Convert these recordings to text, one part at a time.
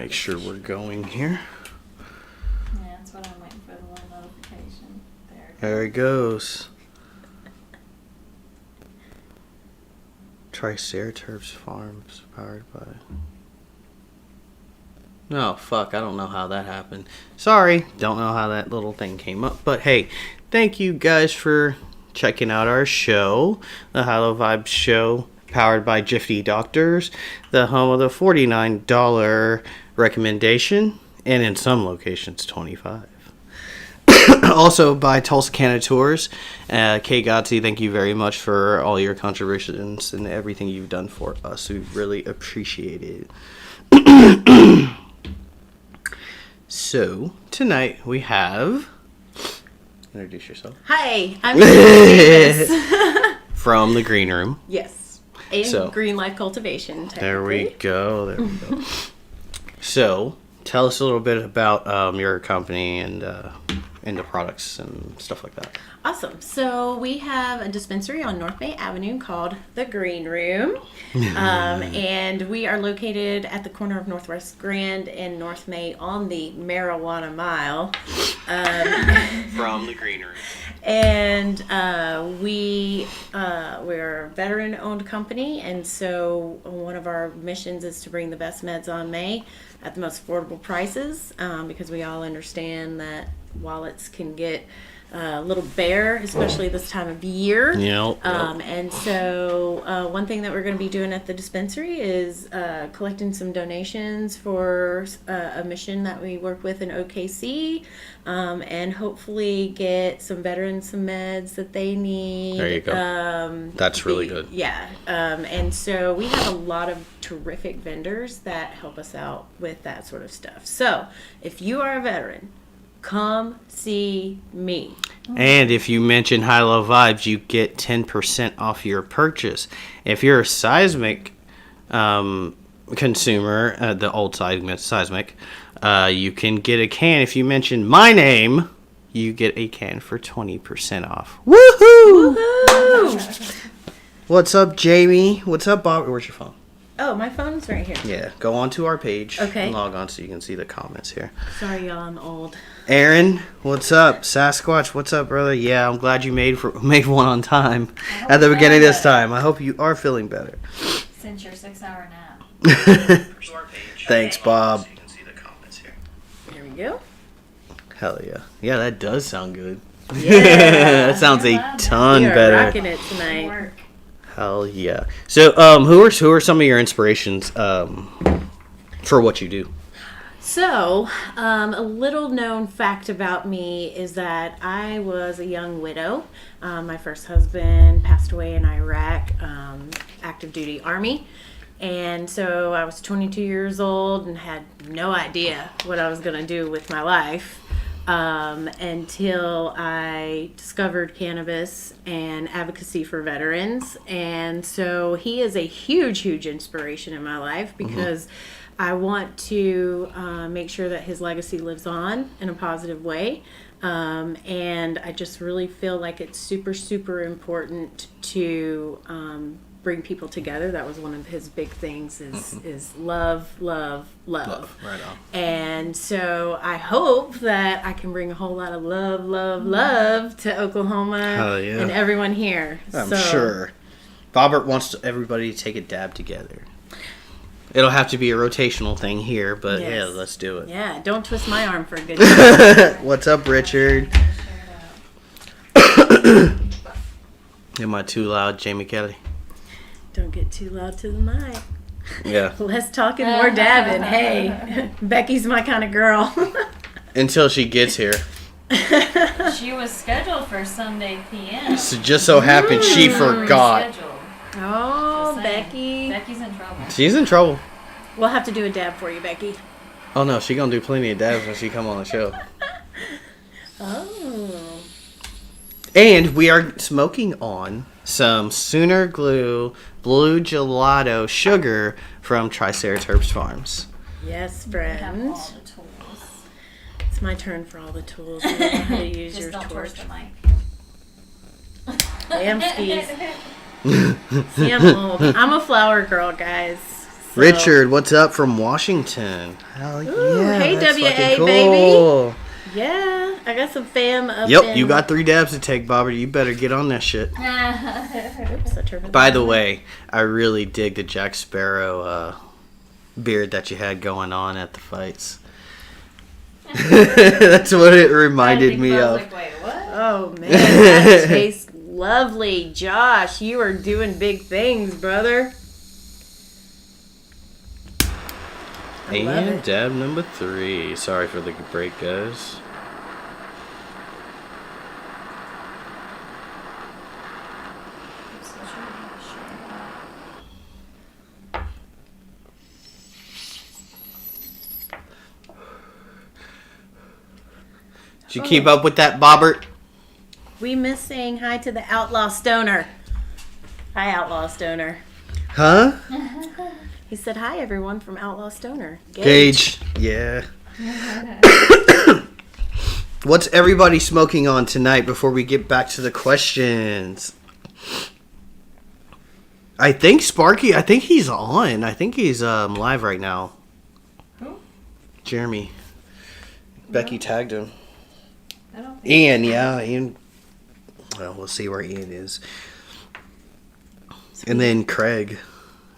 make sure we're going here. Yeah, that's what I'm waiting for, the little notification. There it goes. TriceraTerps Farms, powered by... No, fuck, I don't know how that happened. Sorry, don't know how that little thing came up. But hey, thank you guys for checking out our show, the Hilo Vibes Show, powered by Jiffy Doctors, the home of the $49 recommendation, and in some locations, $25. Also by Tulsa Canada Tours. Kay Gotzi, thank you very much for all your contributions and everything you've done for us. We really appreciate it. So, tonight we have... Introduce yourself. Hi, I'm Davis. From the Green Room. Yes. And Green Life Cultivation, There we go. So, tell us a little bit about your company and the products and stuff like that. Awesome. So we have a dispensary on North May Avenue called the Green Room. And we are located at the corner of Northwest Grand and North May on the Marijuana Mile. From the Green Room. And we're a veteran-owned company, and so one of our missions is to bring the best meds on May at the most affordable prices, because we all understand that wallets can get a little bare, especially this time of year. Yep. And so one thing that we're going to be doing at the dispensary is collecting some donations for a mission that we work with in OKC, and hopefully get some veterans some meds that they need. There you go. That's really good. Yeah. And so we have a lot of terrific vendors that help us out with that sort of stuff. So if you are a veteran, come see me. And if you mention Hilo Vibes, you get 10% off your purchase. If you're a seismic consumer, the old seismic, you can get a can. If you mention my name, you get a can for 20% off. Woohoo! Woohoo! What's up, Jamie? What's up, Bob? Where's your phone? Oh, my phone's right here. Yeah, go on to our page. Okay. And log on so you can see the comments here. Sorry, y'all, I'm old. Aaron, what's up? Sasquatch, what's up, brother? Yeah, I'm glad you made one on time at the beginning of this time. I hope you are feeling better. Since your 6-hour nap. Thanks, Bob. Here we go. Hell yeah. Yeah, that does sound good. Yeah. That sounds a ton We are better. rocking it tonight. Work. Hell yeah. So, who are some of your inspirations for what you do? So, a little known fact about me is that I was a young widow. My first husband passed away in Iraq, active duty Army. And so I was 22 years old and had no idea what I was going to do with my life until I discovered cannabis and advocacy for veterans. And so he is a huge, huge inspiration in my life because I want to make sure that his legacy lives on in a positive way. And I just really feel like it's super, super important to bring people together. That was one of his big things is love. Right on. And so I hope that I can bring a whole lot of love to Oklahoma. Hell yeah. And everyone here. I'm sure. Bobbert wants everybody to take a dab together. It'll have to be a rotational thing here, but Yes. yeah, let's do it. Yeah, don't twist my arm for a good time. What's up, Richard? Am I too loud, Jamie Kelly? Don't get too loud to the mic. Yeah. Less talking, more dabbing. Hey, Becky's my kind of girl. Until she gets here. She was scheduled for Sunday p.m. So just so happened she forgot. Rescheduled. Oh, Just saying. Becky. Becky's in trouble. She's in trouble. We'll have to do a dab for you, Becky. Oh no, she gonna do plenty of dabs when she come on the show. Oh. And we are smoking on some Sooner Glue Blue Gelato Sugar from TriceraTerps Farms. Yes, We friend. have all the tools. It's my turn for all the tools. I don't know how to use Just your don't torch. twist the mic. Damn skis. See, I'm old. I'm a flower girl, guys. Richard, what's up from Washington? Hell yeah. Hey, that's WA, fucking cool. baby. Yeah, I got some fam up Yep, in... you got 3 dabs to take, Bobby. You better get on that shit. Oops, I turned it By the down. way, I really dig the Jack Sparrow beard that you had going on at the fights. That's what it reminded me I of. was like, wait, what? Oh, man, that tastes lovely. Josh, you are doing big things, brother. I love And it. dab number 3. Sorry for the break, guys. Did you keep up with that, Bobbert? We miss saying hi to the Outlaw Stoner. Hi, Outlaw Stoner. Huh? He said hi, everyone, from Outlaw Stoner. Gage. Yeah. What's everybody smoking on tonight before we get back to the questions? I think Sparky, I think he's on. I think he's live right now. Who? Jeremy. Becky tagged him. I don't think Ian, yeah. Ian. Well, we'll see where Ian is. And then Craig.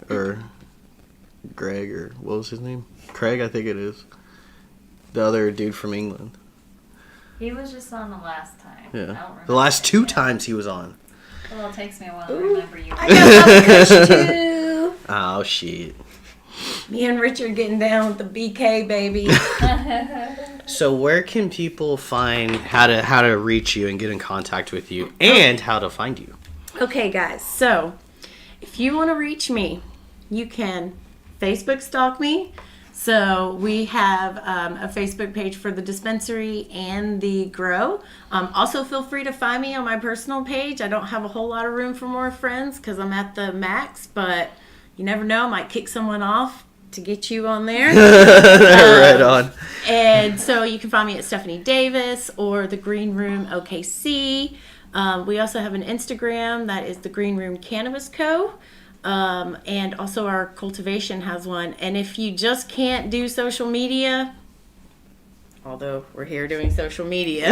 Or Greg, or what was his name? Craig, I think it is. The other dude from England. he was just on the last time. I don't Yeah. remember The last him 2 yet. times he was on. Well, it takes me a while to remember you. I got Bubba Kush, too. Oh, shit. Me and Richard getting down with the BK, baby. So where can people find how to reach you and get in contact with you and how to find you? Okay, guys, so if you want to reach me, you can Facebook stalk me. So we have a Facebook page for the dispensary and the grow. Also, feel free to find me on my personal page. I don't have a whole lot of room for more friends because I'm at the max, but you never know. I might kick someone off to get you on there. Right on. And so you can find me at Stephanie Davis or the Green Room OKC. We also have an Instagram that is the Green Room Cannabis Co. And also our cultivation has one. And if you just can't do social media, although we're here doing social media,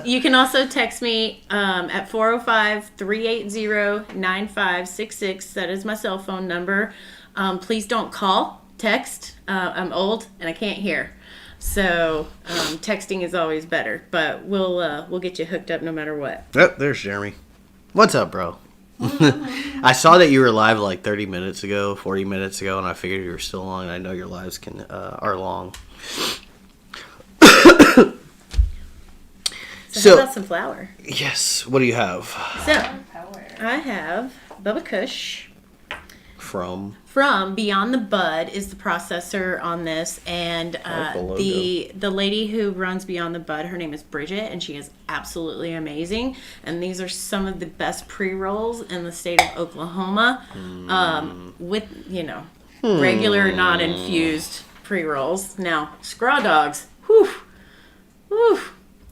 you can also text me at 405-380-9566. That is my cell phone number. Please don't call, text. I'm old and I can't hear. So texting is always better, but we'll get you hooked up no matter what. Yep, there's Jeremy. What's up, bro? I saw that you were live like 30 minutes ago, 40 minutes ago, and I figured you were still on. I know your lives are long. So how about some flour? Yes, what do you have? So Power. I have Bubba Kush From Beyond the Bud is the processor on this, and like the logo. the lady who runs Beyond the Bud, her name is Bridget, and she is absolutely amazing. And these are some of the best pre-rolls in the state of Oklahoma, with regular non-infused pre-rolls. Now Scraw Dogs, whew,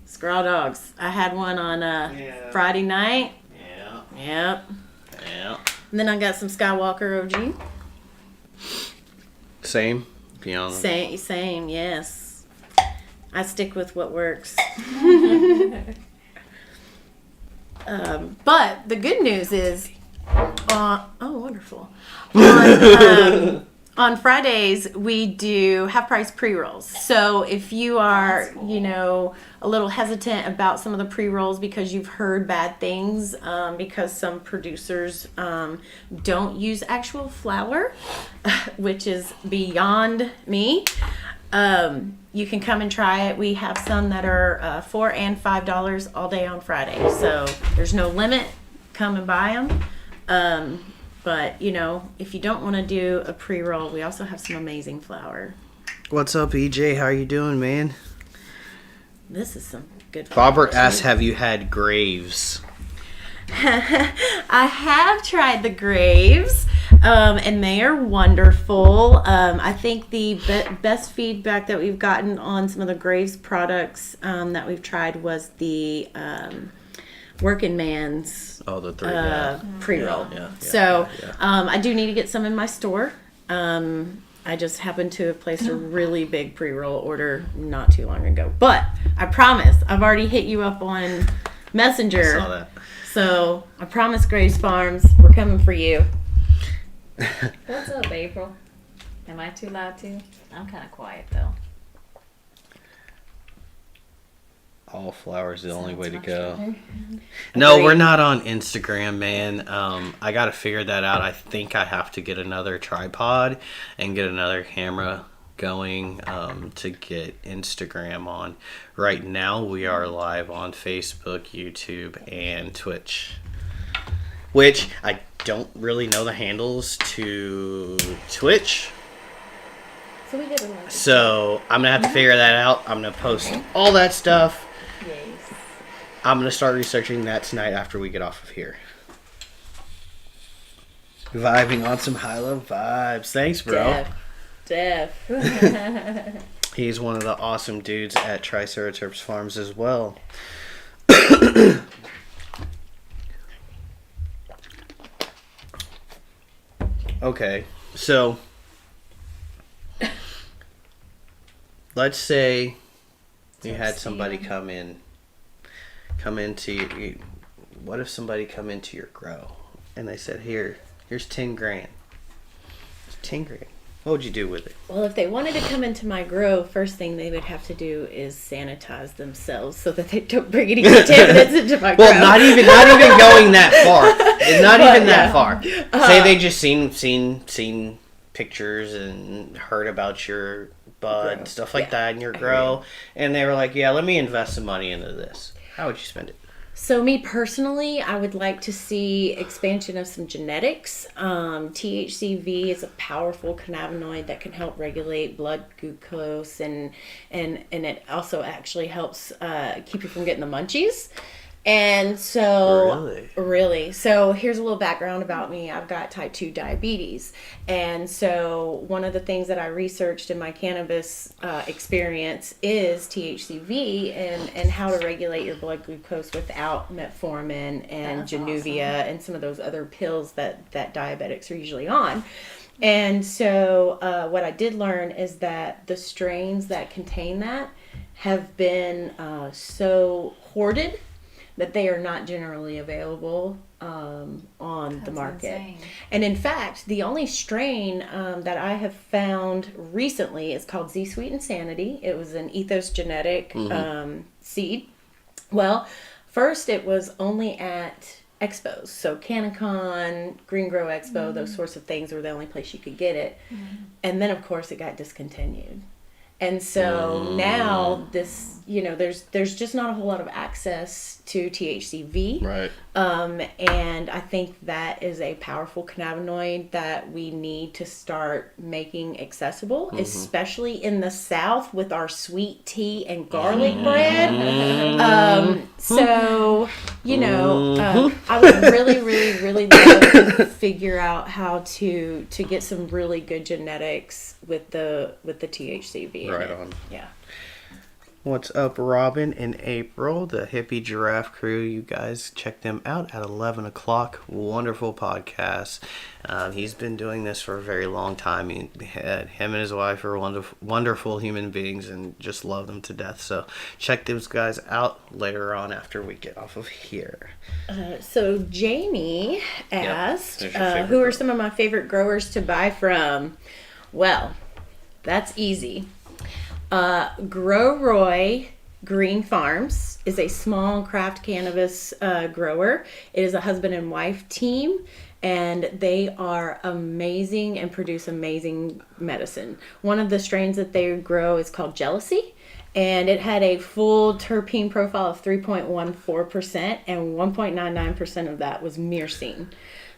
Scraw Dogs. I had one on Friday night. Yeah. Yep. Yeah. And then I got some Skywalker OG. Same. Beyond. Same, yes. I stick with what works. But the good news is, wonderful. On Fridays, we do half-price pre-rolls. So if you are, a little hesitant about some of the pre-rolls because you've heard bad things, because some producers don't use actual flour, which is beyond me, you can come and try it. We have some that are $4 and $5 all day on Friday. So there's no limit. Come and buy them. But, if you don't want to do a pre-roll, we also have some amazing flour. What's up, EJ? How you doing, man? This is some good Bobbert asks, have you had Graves? I have tried the Graves, and they are wonderful. I think the best feedback that we've gotten on some of the Graves products that we've tried was the working man's the three. pre-roll. Yeah. I do need to get some in my store. I just happened to have placed a really big pre-roll order not too long ago. But I promise, I've already hit you up on Messenger. I saw that. So I promise, Grace Farms, we're coming for you. What's up, April? Am I too loud too? I'm kind of quiet though. All flowers is the only way to much go. better. No, Agreed. we're not on Instagram, man. I got to figure that out. I think I have to get another tripod and get another camera going to get Instagram on. Right now, we are live on Facebook, YouTube, and Twitch. Which I don't really know the handles to Twitch. So we did a lot. So I'm going to have to figure that out. I'm going to post all that stuff. Yes. I'm going to start researching that tonight after we get off of here. Vibing on some high low vibes. Thanks, bro. Def. He's one of the awesome dudes at TriceraTerps Farms as well. Okay, so let's say you had somebody come into you. What if somebody come into your grow and they said, here's 10 grand. It's 10 grand. What would you do with it? Well, if they wanted to come into my grow, first thing they would have to do is sanitize themselves so that they don't bring any contaminants into my grow. Well, not even going that far. It's not But, even that yeah. far. Say they just seen pictures and heard about your bud, Grow. stuff like Yeah. that in your I grow, and they were like, "Yeah, let me invest some money into this." How would you spend it? So me personally, I would like to see expansion of some genetics. THCV is a powerful cannabinoid that can help regulate blood glucose, and it also actually helps keep you from getting the munchies. And so, really, so here's a little background about me. I've got type 2 diabetes. And so one of the things that I researched in my cannabis experience is THCV and how to regulate your blood glucose without metformin and That's Januvia and some of those other pills that diabetics are usually on. And so what I did learn is that the strains that contain that have been so hoarded that they are not generally available on the market. Insane. And in fact, the only strain that I have found recently is called Z Sweet Insanity. It was an ethos genetic seed. Well, first it was only at expos. So CannaCon, Green Grow Expo, those sorts of things were the only place you could get it. And then of course it got discontinued. And so now this, there's just not a whole lot of access to THCV. Right. And I think that is a powerful cannabinoid that we need to start making accessible, especially in the South with our sweet tea and garlic bread. I would really, really, really love to figure out how to get some really good genetics with the THCV. in Right it. on. Yeah. What's up, Robin and April, the Hippie Giraffe crew? You guys check them out at 11 o'clock. Wonderful podcast. He's been doing this for a very long time. Him and his wife are wonderful human beings and just love them to death. So check those guys out later on after we get off of here. So Jamie asked, Who's your favorite who are grower? some of my favorite growers to buy from? Well, that's easy. Grow Roy Green Farms is a small craft cannabis grower. It is a husband and wife team, and they are amazing and produce amazing medicine. One of the strains that they grow is called Jealousy, and it had a full terpene profile of 3.14%, and 1.99% of that was myrcene.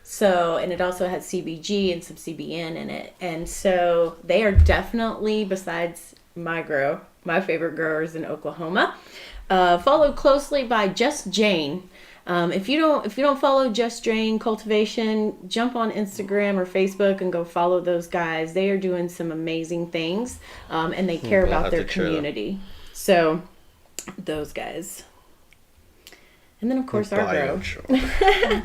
So, and it also had CBG and some CBN in it. And so they are definitely, besides my favorite growers in Oklahoma, followed closely by Just Jane. If you don't follow Just Jane Cultivation, jump on Instagram or Facebook and go follow those guys. They are doing some amazing things, and they care We'll about have their to share them. community. So, those guys. And then, of course, our grow. Biochar.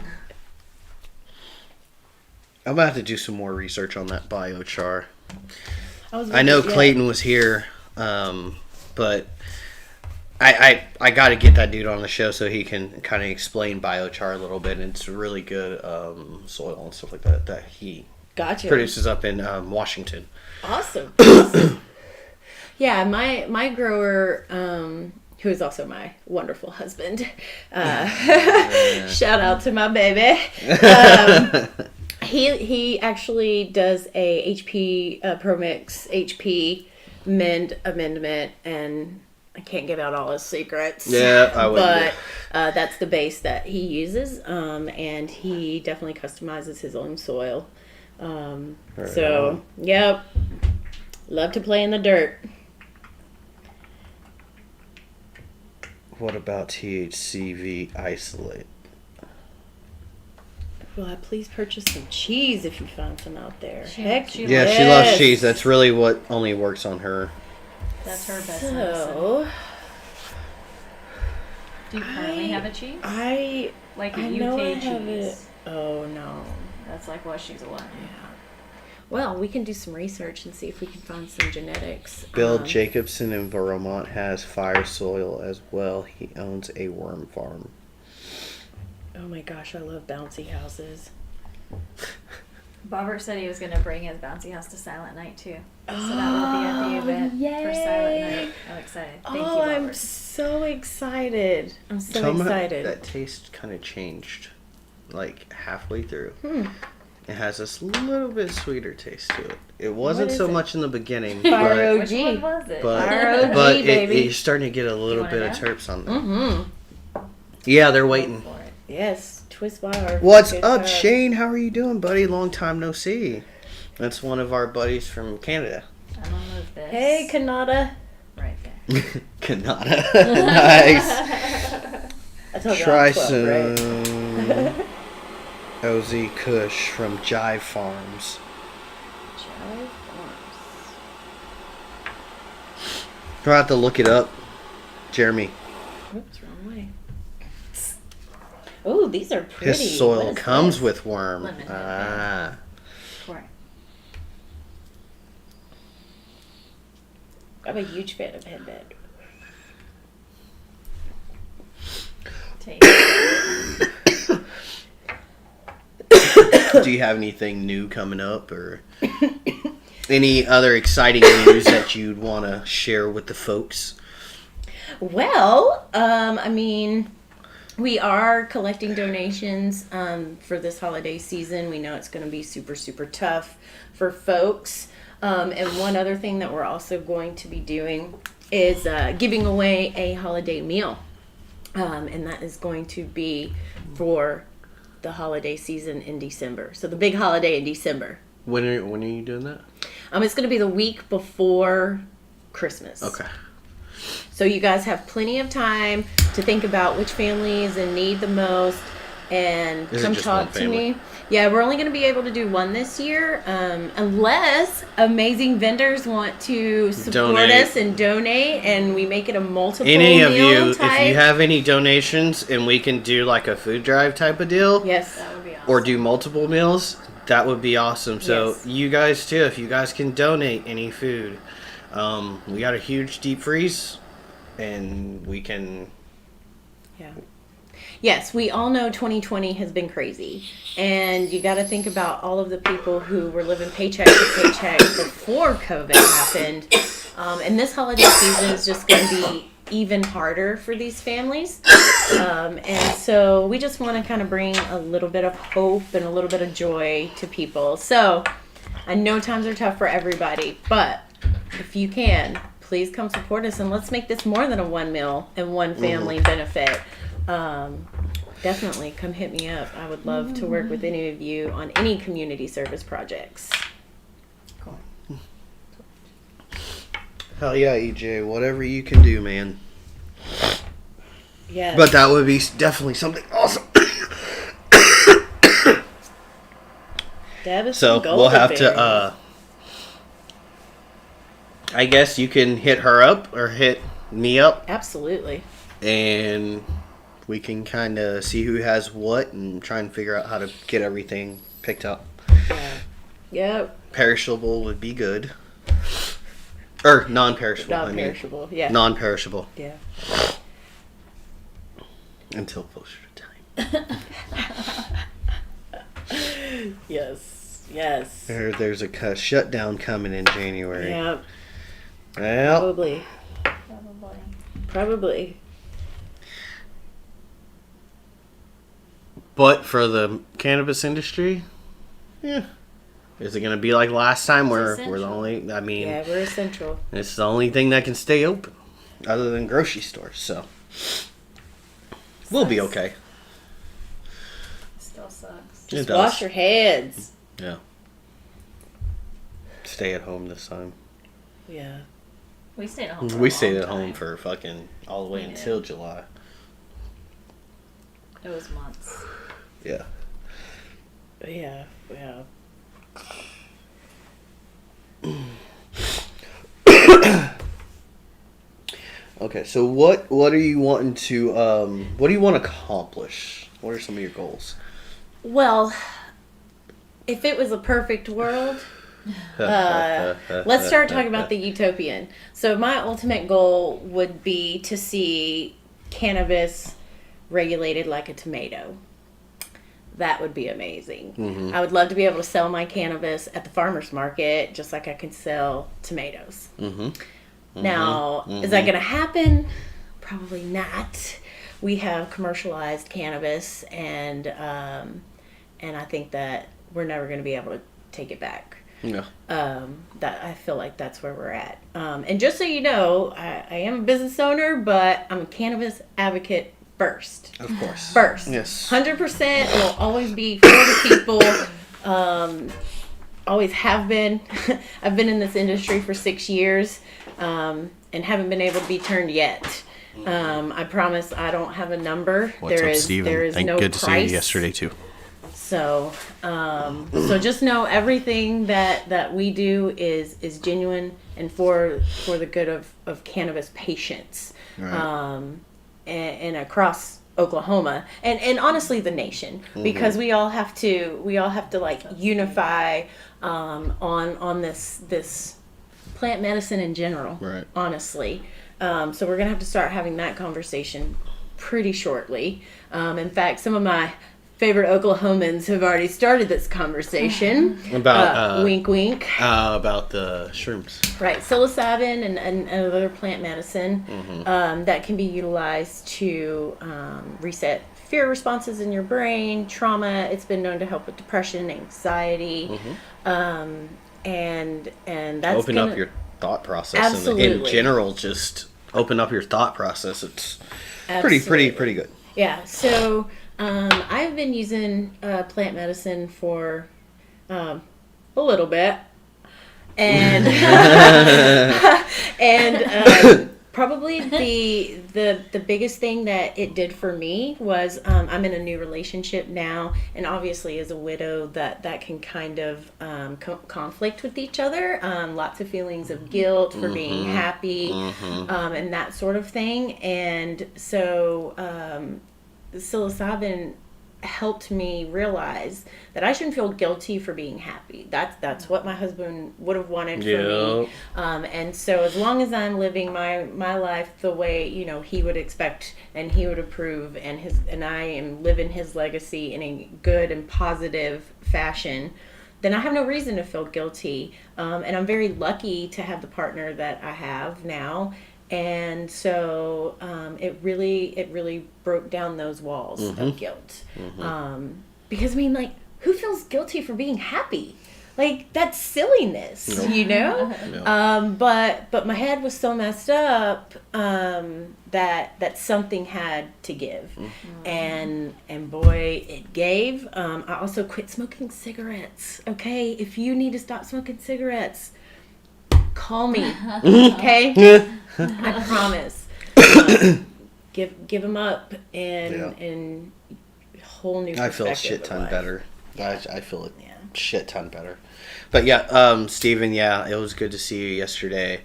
I'm about to do some more research on that biochar. I know Clayton was here, but I got to get that dude on the show so he can kind of explain biochar a little bit. And it's really good soil and stuff like that he produces up in Washington. Awesome. Yeah, my grower, who is also my wonderful husband, shout out to my baby. He actually does a HP ProMix HP amendment, and I can't give out all his secrets. Yeah, I would. But that's the base that he uses, and he definitely customizes his own soil. Yep, love to play in the dirt. What about THCV isolate? Will I please purchase some cheese if you find some out there? She loves cheese. That's really what only works on her. That's her best medicine. Do you currently have a cheese? Like a UK cheese? Oh, no. That's like what she's wanting. Yeah. Well, we can do some research and see if we can find some genetics. Bill Jacobson in Vermont has fire soil as well. He owns a worm farm. Oh my gosh, I love bouncy houses. Bobbert said he was going to bring his bouncy house to Silent Night too. So that will be at the event for Silent Night. I'm excited. Thank you, Bobbert. I'm so excited. That taste kind of changed like halfway through. It has this little bit sweeter taste to it. It wasn't so much in the beginning. Fire OG. Which one was it? Fire OG, but baby. you're starting to get a little bit of terps on there. Mm-hmm. Yeah, they're waiting. Yes, twist bar. What's up, Shane? How are you doing, buddy? Long time no see. That's one of our buddies from Canada. I'm gonna move this. Hey, Kanata. Right there. Canada. Nice. I told you Try I'm 12, some right? OZ Kush from Jive Farms. Jive Farms. I'll have to look it up. Jeremy. Oops, wrong way. Oh, these are pretty. His soil comes with worm. Lemon. Ah. Right. I'm a huge fan of headbed. Do you have anything new coming up or any other exciting news that you'd want to share with the folks? Well, I mean, we are collecting donations for this holiday season. We know it's going to be super, super tough for folks. And one other thing that we're also going to be doing is giving away a holiday meal. And that is going to be for the holiday season in December. So the big holiday in December. When are you doing that? It's going to be the week before Christmas. Okay. So you guys have plenty of time to think about which family is in need the most and come talk to me. Yeah, we're only going to be able to do one this year unless amazing vendors want to support us and donate, and we make it a multiple any of meal you, type. if you have any donations and we can do like a food drive type of deal. Yes. That would be awesome. Or do multiple meals, that would be awesome. So Yes. you guys too, if you guys can donate any food. We got a huge deep freeze and we can... Yeah. Yes, we all know 2020 has been crazy. And you got to think about all of the people who were living paycheck to paycheck before COVID happened. And this holiday season is just going to be even harder for these families. And so we just want to kind of bring a little bit of hope and a little bit of joy to people. So I know times are tough for everybody, but if you can, please come support us and let's make this more than a one meal and one family benefit. Definitely come hit me up. I would love to work with any of you on any community service projects. Cool. Hell yeah, EJ. Whatever you can do, man. Yes. But that would be definitely something awesome. So we'll have to, I guess you can hit her up or hit me up. Absolutely. And we can kind of see who has what and try and figure out how to get everything picked up. Yeah. Yep. Perishable would be good. Or non-perishable. Non-perishable, yeah. Non-perishable. Yeah. Until closer to time. Yes. There's a shutdown coming in January. Yeah. Well, Probably. but for the cannabis industry, yeah. Is it going to be like last time where we're the only, I mean. Yeah, we're essential. It's the only thing that can stay open other than grocery stores, so. We'll be okay. Still sucks. Just wash your hands. Yeah. Stay at home this time. Yeah. We stayed at home. We stayed at home for fucking all the way until July. It was months. Yeah. Yeah. Okay, so what are you wanting to what do you want to accomplish? What are some of your goals? Well, if it was a perfect world, let's start talking about the utopian. So my ultimate goal would be to see cannabis regulated like a tomato. That would be amazing. Mm-hmm. I would love to be able to sell my cannabis at the farmer's market just like I can sell tomatoes. Mm-hmm. Now, is that going to happen? Probably not. We have commercialized cannabis, and I think that we're never going to be able to take it back. No. That I feel like that's where we're at. And just so you know, I am a business owner, but I'm a cannabis advocate first. Of course. First. Yes. 100% will always be for the people. Always have been. I've been in this industry for 6 years. And haven't been able to be turned yet. I promise I don't have a number. What's up, Steven? There is no good price. to see you yesterday too. So, so just know everything that we do is genuine and for the good of cannabis patients, right. And across Oklahoma and honestly the nation, because we all have to like unify on this plant medicine in general, right. Honestly. So we're going to have to start having that conversation pretty shortly. In fact, some of my favorite Oklahomans have already started this conversation. About, wink, wink. About the shrooms. Right. Psilocybin and other plant medicine that can be utilized to reset fear responses in your brain, trauma. It's been known to help with depression, anxiety, and that's open up your thought process. Absolutely. In general, just open up your thought process. It's pretty good. Yeah. So I've been using plant medicine for a little bit, and and probably the biggest thing that it did for me was I'm in a new relationship now, and obviously as a widow that can kind of conflict with each other. Lots of feelings of guilt for being happy, and that sort of thing. And so psilocybin helped me realize that I shouldn't feel guilty for being happy. That's what my husband would have wanted for me. And so as long as I'm living my life the way, he would expect and he would approve, and I am living his legacy in a good and positive fashion, then I have no reason to feel guilty. And I'm very lucky to have the partner that I have now. And so it really broke down those walls of guilt. Because who feels guilty for being happy? Like, that's silliness, No. But my head was so messed up that something had to give, and boy, it gave. I also quit smoking cigarettes. Okay, if you need to stop smoking cigarettes, call me. Okay. I promise. Give them up and whole new perspective. I feel a shit ton better. I feel a shit ton better. But yeah, Steven, it was good to see you yesterday.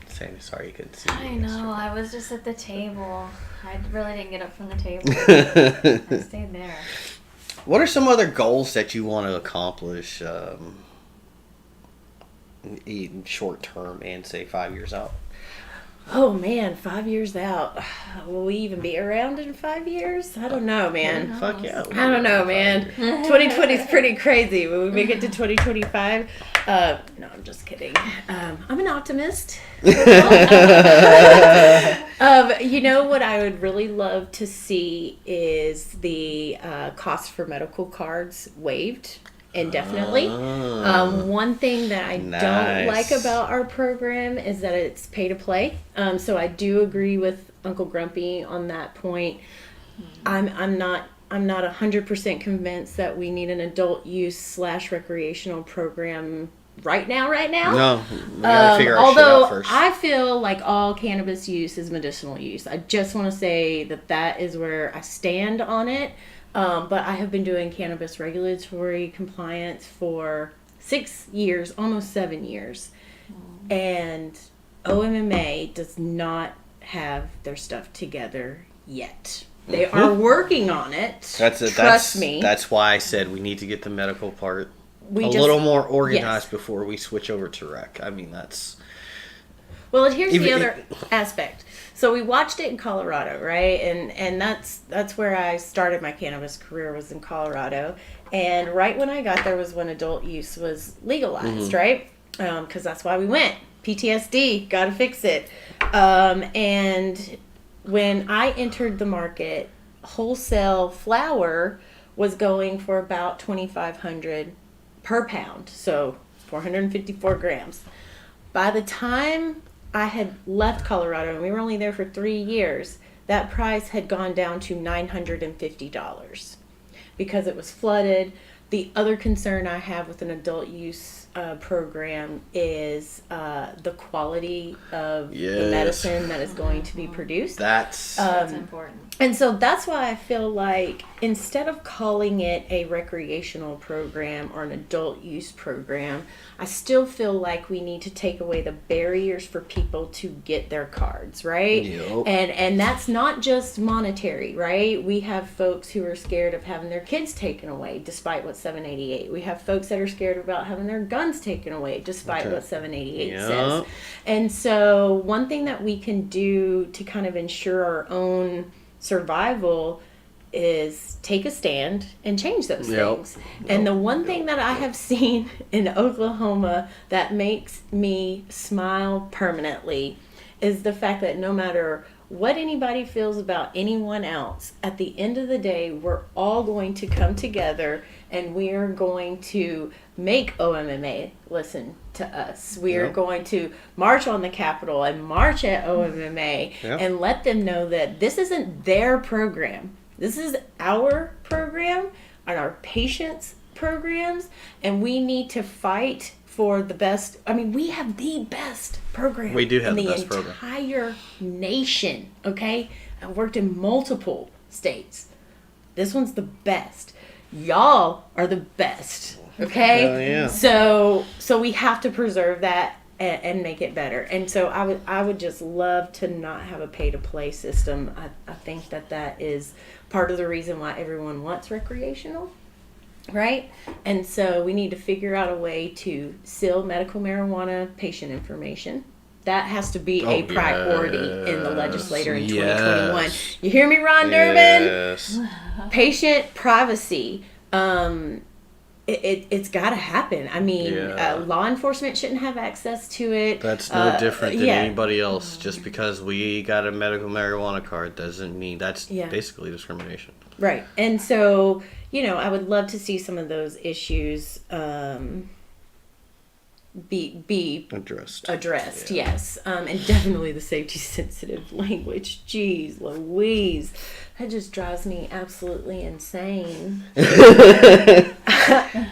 Saying sorry you couldn't see me I know. yesterday. I was just at the table. I really didn't get up from the table. I stayed there. What are some other goals that you want to accomplish in short term and say 5 years out? Oh man, 5 years out. Will we even be around in 5 years? I don't know, man. Fuck yeah. I don't know, man. 2020 is pretty crazy. Will we make it to 2025? No, I'm just kidding. I'm an optimist. You know what I would really love to see is the cost for medical cards waived indefinitely. One thing that I don't like about our program is that it's pay to play. So I do agree with Uncle Grumpy on that point. I'm not 100% convinced that we need an adult use / recreational program right now. No, we gotta figure our shit Although out first. I feel like all cannabis use is medicinal use. I just want to say that is where I stand on it. But I have been doing cannabis regulatory compliance for 6 years, almost 7 years. And OMMA does not have their stuff together yet. They are working on it. Trust me. That's why I said we need to get the medical part We a just- little more organized yes. before we switch over to rec. I mean, that's... Well, and here's the Even- other aspect. So we watched it in Colorado, right? And that's where I started my cannabis career, was in Colorado. And right when I got there was when adult use was legalized, right? Because that's why we went. PTSD, gotta fix it. And when I entered the market, wholesale flour was going for about $2,500 per pound, so 454 grams. By the time I had left Colorado, and we were only there for 3 years, that price had gone down to $950 because it was flooded. The other concern I have with an adult use program is the quality of the medicine that is going to be produced. That's important. And so that's why I feel like instead of calling it a recreational program or an adult use program, I still feel like we need to take away the barriers for people to get their cards, right? Yep. And that's not just monetary, right? We have folks who are scared of having their kids taken away despite what 788. We have folks that are scared about having their guns taken away despite what 788 says. And so one thing that we can do to kind of ensure our own survival is take a stand and change those things. And the one thing that I have seen in Oklahoma that makes me smile permanently is the fact that no matter what anybody feels about anyone else, at the end of the day, we're all going to come together and we are going to make OMMA listen to us. We are going to march on the Capitol and march at OMMA and let them know that this isn't their program. This is our program and our patients' programs, and we need to fight for the best. I mean, we have the best program. We do have in the best program. entire nation, okay? I've worked in multiple states. This one's the best. Y'all are the best, okay? Hell yeah. So we have to preserve that and make it better. And so I would just love to not have a pay-to-play system. I think that is part of the reason why everyone wants recreational, right? And so we need to figure out a way to seal medical marijuana patient information. That has to be a priority in the legislature in 2021. You hear me, Ron Durbin? Yes. Patient privacy. It's got to happen. I mean, law enforcement shouldn't have access to it. That's no different than anybody else. Just because we got a medical marijuana card doesn't mean that's basically discrimination. Right. And so, I would love to see some of those issues be addressed, yes. And definitely the safety sensitive language. Jeez Louise. That just drives me absolutely insane.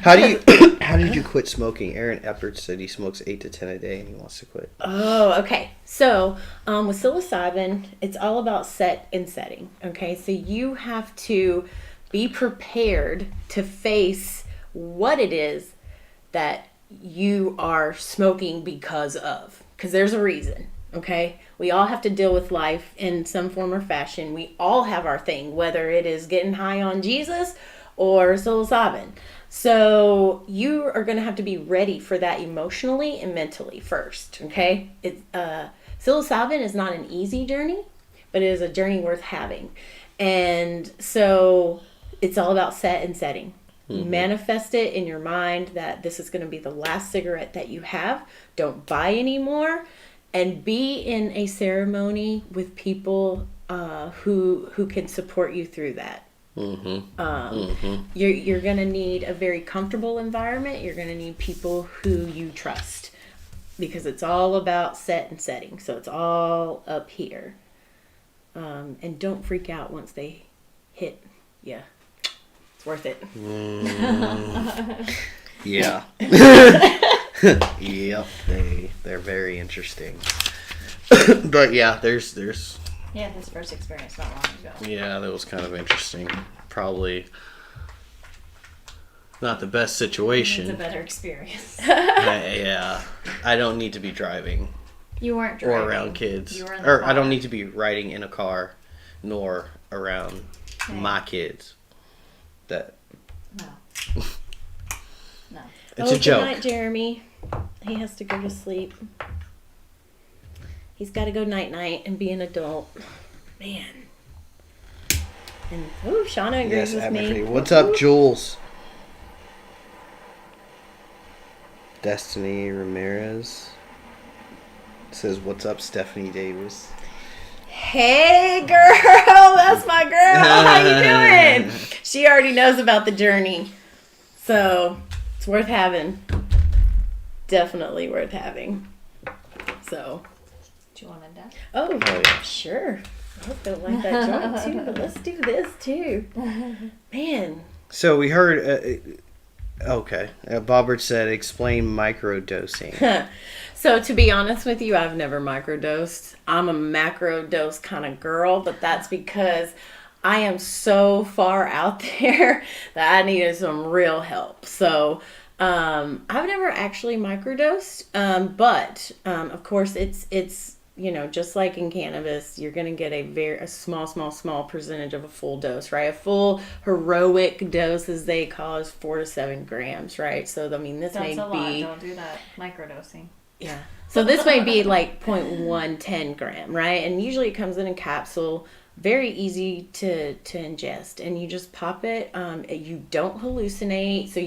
How did you quit smoking? Aaron Eppert said he smokes 8 to 10 a day and he wants to quit. Oh, okay. So with psilocybin, it's all about set and setting. Okay, so you have to be prepared to face what it is that you are smoking because there's a reason. Okay, we all have to deal with life in some form or fashion. We all have our thing, whether it is getting high on Jesus or psilocybin. So you are going to have to be ready for that emotionally and mentally first. Okay, psilocybin is not an easy journey, but it is a journey worth having. And so it's all about set and setting. Manifest it in your mind that this is going to be the last cigarette that you have. Don't buy anymore. And be in a ceremony with people who can support you through that. You're going to need a very comfortable environment. You're going to need people who you trust, because it's all about set and setting. So it's all up here. And don't freak out once they hit you. It's worth it. Yeah. Yep, they're very interesting. But yeah, there's Yeah, his first experience not long ago. yeah, that was kind of interesting. Probably not the best situation. It's a better experience. Yeah, I don't need to be driving You weren't driving. or around kids, You were in the or I don't car. need to be riding in a car, nor around my kids. That No. No. it's a joke. Good night, Jeremy. He has to go to sleep. He's got to go night-night and be an adult. Man. And, Shauna agrees with me. What's up, Jules? Destiny Ramirez says, "What's up, Stephanie Davis?" Hey, girl. That's my girl. How you doing? She already knows about the journey. So, it's worth having. Definitely worth having. So. Do you want to dance? Oh, yeah. sure. I hope they'll like that joint too, but let's do this too. Man. So we heard. Okay, Bobbert said, "Explain microdosing." So to be honest with you, I've never microdosed. I'm a macro dose kind of girl, but that's because I am so far out there that I needed some real help. So I've never actually microdosed, but of course it's just like in cannabis, you're going to get a small percentage of a full dose, right? A full heroic dose, as they call, is 4 to 7 grams, right? So, I mean, this That's may a lot. be... Don't do that. Microdosing. Yeah. So this may be like 0.110 gram, right? And usually it comes in a capsule, very easy to ingest, and you just pop it. You don't hallucinate. So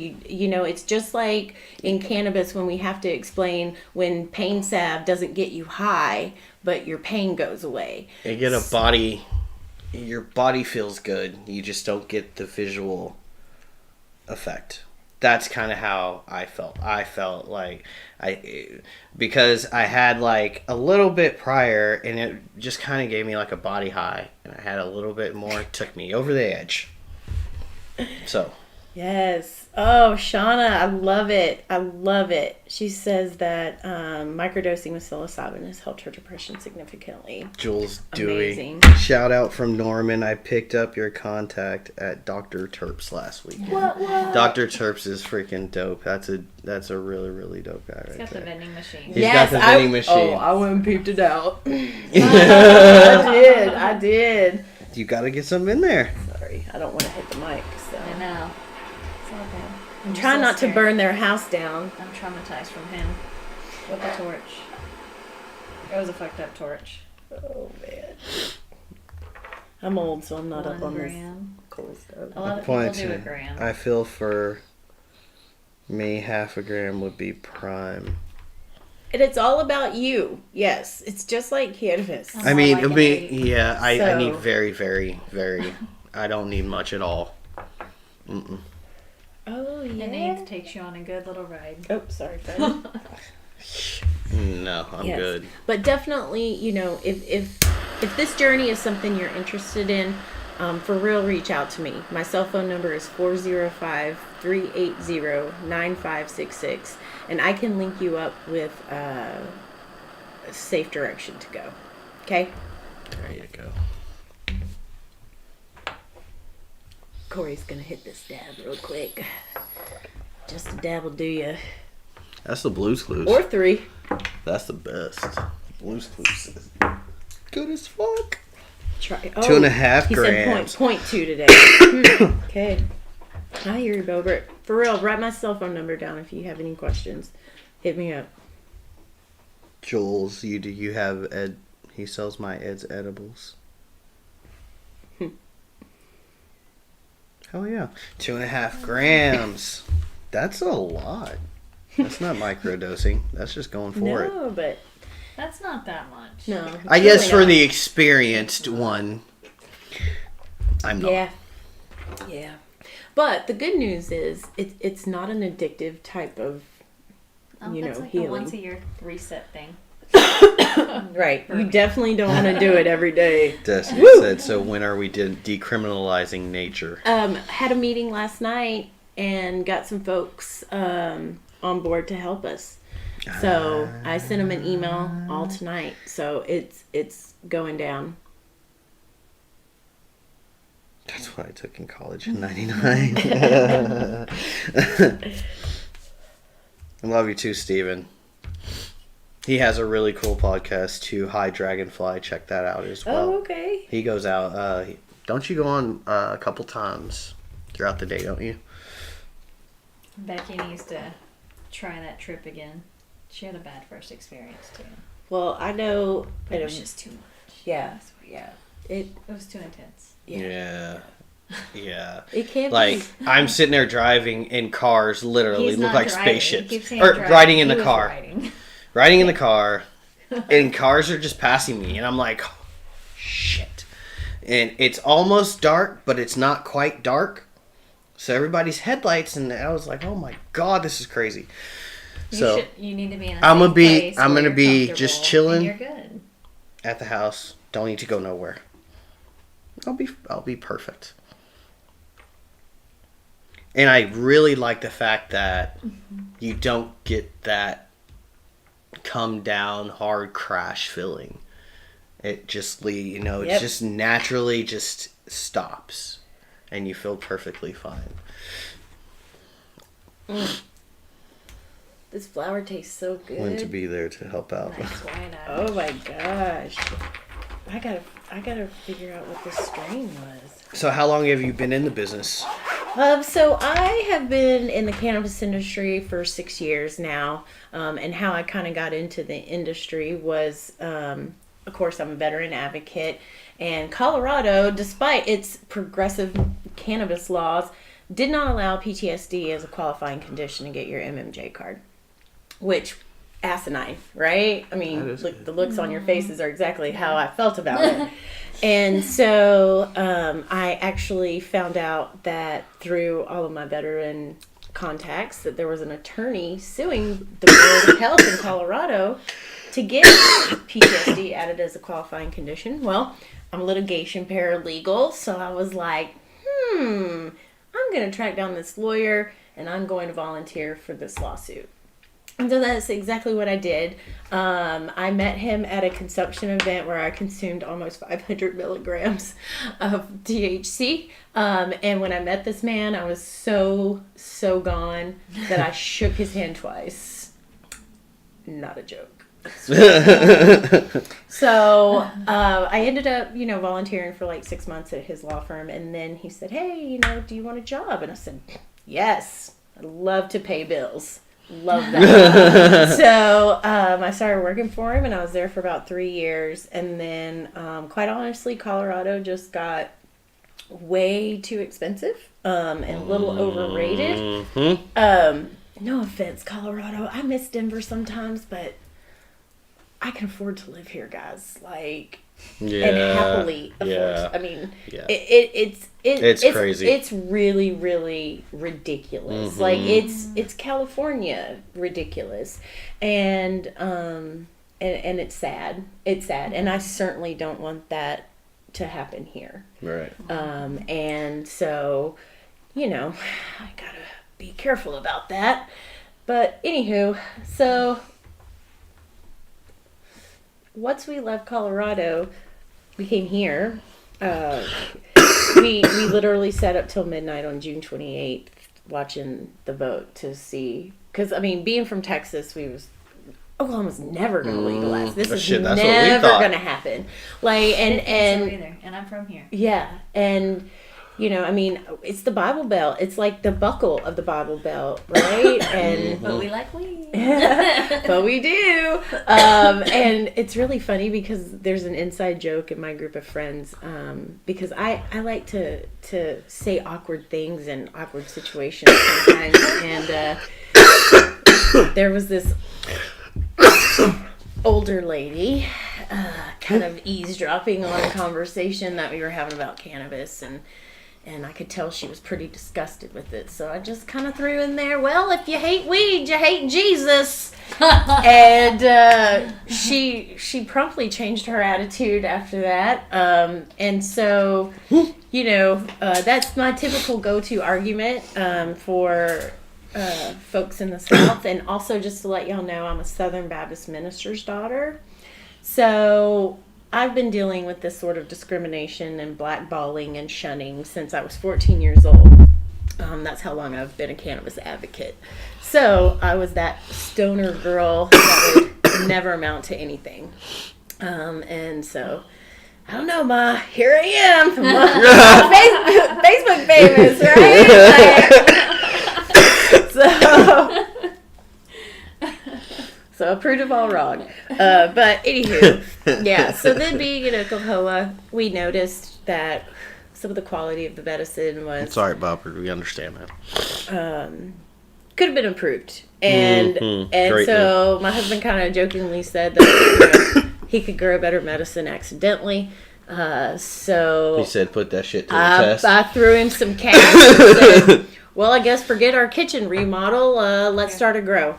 it's just like in cannabis when we have to explain when pain salve doesn't get you high, but your pain goes away. You get a body. Your body feels good. You just don't get the visual effect. That's kind of how I felt. I felt like because I had like a little bit prior, and it just kind of gave me like a body high, and I had a little bit more, took me over the edge. So. Yes. Oh, Shauna, I love it. I love it. She says that microdosing with psilocybin has helped her depression significantly. Jules Dewey. Amazing. Shout out from Norman. I picked up your contact at Dr. Terps last week. What? Dr. Terps is freaking dope. That's a really, really dope guy He's right got the there. vending machine. He's got the vending machine. Oh, I went and peeped it out. I did. You gotta get something in there. Sorry, I don't want to hit the mic. So I know. It's all good. I'm trying not to burn their house down. I'm traumatized from him. With the torch. It was a fucked up torch. Oh man, I'm old, so I'm not 1 up on this gram. cool stuff. A lot of Point people do a two. gram. I feel for me, 1/2 gram would be prime. And it's all about you. Yes, it's just like cannabis. Oh. I mean, like an I eight. need So- very, very, very. I don't need much at all. Mm-mm. Oh yeah. An eighth takes you on a good little ride. Oh, sorry, Fred. No, I'm Yes. good. But definitely, if this journey is something you're interested in, for real, reach out to me. My cell phone number is 405-380-9566, and I can link you up with a safe direction to go. Okay? There you go. Corey's gonna hit this dab real quick. Just a dab will do you. That's the Blue's Clues. Or 3. That's the best. Blue's Clues. Good as fuck. Try. 2.5 he grams. said point 0.2 today. Okay. I hear you, Bobert. For real, write my cell phone number down if you have any questions. Hit me up. Jules, you have Ed? He sells my Ed's edibles. Hell yeah. 2.5 grams. That's a lot. That's not microdosing. That's just going for it. No, but That's not that much. no. I guess really for not. the experienced one, I'm not. Yeah. But the good news is it's not an addictive type of That's like healing. a once a year reset thing. Right. You definitely don't want to do it every day. Destiny said, so when are we decriminalizing nature? Had a meeting last night and got some folks on board to help us. So I sent them an email all tonight. So it's going down. That's what I took in college in 99. I love you too, Steven. He has a really cool podcast too, High Dragonfly. Check that out as well. Oh, okay. He goes out. Don't you go on a couple times throughout the day, don't you? Becky needs to try that trip again. She had a bad first experience too. Well, I know But it was just too much. yeah. It was too intense. Yeah. It can't Like, be. I'm sitting there driving in cars, literally He's look not like driving. He spaceships. keeps saying Or driving. riding in He the was car. riding. Riding in the car, and cars are just passing me, and I'm like, oh, shit. And it's almost dark, but it's not quite dark. So everybody's headlights, and I was like, oh my god, this is crazy. So You need to be in a I'm safe gonna be- place I'm where gonna you're be just comfortable chilling. and you're good. at the house, don't need to go nowhere. I'll be perfect. And I really like the fact that you don't get that come down hard crash feeling. It just Yep. it just naturally just stops and you feel perfectly fine. This flour tastes so good. Want to be there to help out. Nice white eyes. Oh my gosh. I gotta figure out what this strain was. So how long have you been in the business? So I have been in the cannabis industry for 6 years now, and how I kind of got into the industry was, of course, I'm a veteran advocate, and Colorado, despite its progressive cannabis laws, did not allow PTSD as a qualifying condition to get your MMJ card, which asinine, right? I mean, That is look, good. the looks on your faces are exactly how I felt about it. And so I actually found out that through all of my veteran contacts that there was an attorney suing the Board of Health in Colorado to get PTSD added as a qualifying condition. Well, I'm a litigation paralegal, so I was like, I'm going to track down this lawyer and I'm going to volunteer for this lawsuit. And so that's exactly what I did. I met him at a consumption event where I consumed almost 500 milligrams of THC. And when I met this man, I was so gone that I shook his hand twice. Not a joke. So I ended up, volunteering for like 6 months at his law firm. And then he said, hey, do you want a job? And I said, yes, I love to pay bills. Love that. So I started working for him, and I was there for about 3 years. And then, quite honestly, Colorado just got way too expensive and a little overrated. No offense, Colorado. I miss Denver sometimes, but I can afford to live here, guys. And happily afford. I mean, it's crazy. It's really, really ridiculous. It's California ridiculous, and it's sad. It's sad, and I certainly don't want that to happen here. Right. And so, I gotta be careful about that. But anywho, so once we left Colorado, we came here. We literally sat up till midnight on June 28th watching the vote to see. Because, being from Texas, Oklahoma's never going to legalize. This is shit, that's what we never thought. going to happen. Like, I didn't think so either, and I'm from here. yeah, and you know, I mean, it's the Bible Belt. It's like the buckle of the Bible Belt, right? And But we like weed. but we do. And it's really funny because there's an inside joke in my group of friends, because I like to say awkward things in awkward situations sometimes. And there was this older lady kind of eavesdropping on a conversation that we were having about cannabis, and I could tell she was pretty disgusted with it. So I just kind of threw in there, well, if you hate weed, you hate Jesus. And she promptly changed her attitude after that. And so, you know, that's my typical go-to argument for folks in the South. And also, just to let y'all know, I'm a Southern Baptist minister's daughter. So I've been dealing with this sort of discrimination and blackballing and shunning since I was 14 years old. That's how long I've been a cannabis advocate. So I was that stoner girl that would never amount to anything. And so, I don't know, Ma, here I am. Facebook famous, right? So I proved them all wrong. But anywho, yeah. So then being in Oklahoma, we noticed that some of the quality of the medicine was... It's all right, Bopper. We understand that. could have been improved. And Great so my husband kind of jokingly said that he could grow better medicine accidentally. So He said, put that shit to the test. I threw him some cash and said, well, I guess forget our kitchen remodel. Let's start a grow.